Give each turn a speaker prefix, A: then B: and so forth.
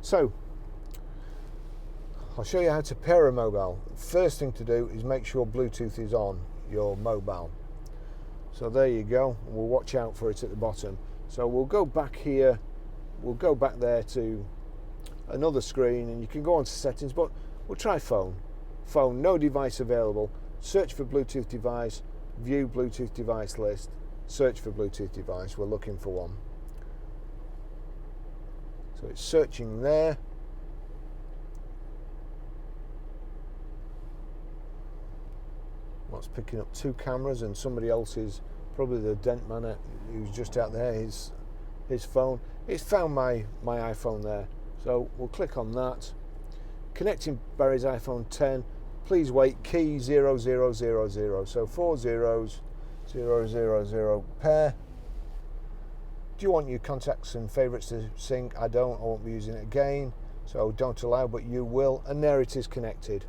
A: So I'll show you how to pair a mobile. First thing to do is make sure Bluetooth is on your mobile. So there you go. We'll watch out for it at the bottom. So we'll go back here, we'll go back there to another screen, and you can go on to settings, but we'll try phone. Phone, no device available. Search for Bluetooth device, view Bluetooth device list, search for Bluetooth device. We're looking for one. So it's searching there. Well, it's picking up two cameras and somebody else's, probably the dent man who's just out there, his phone. It's found my iPhone there. So we'll click on that. Connecting Barry's iPhone 10. Please wait, key 0000. So 4 zeros, 000 pair. Do you want your contacts and favourites to sync? I don't, I won't be using it again. So don't allow, but you will. And there it is connected.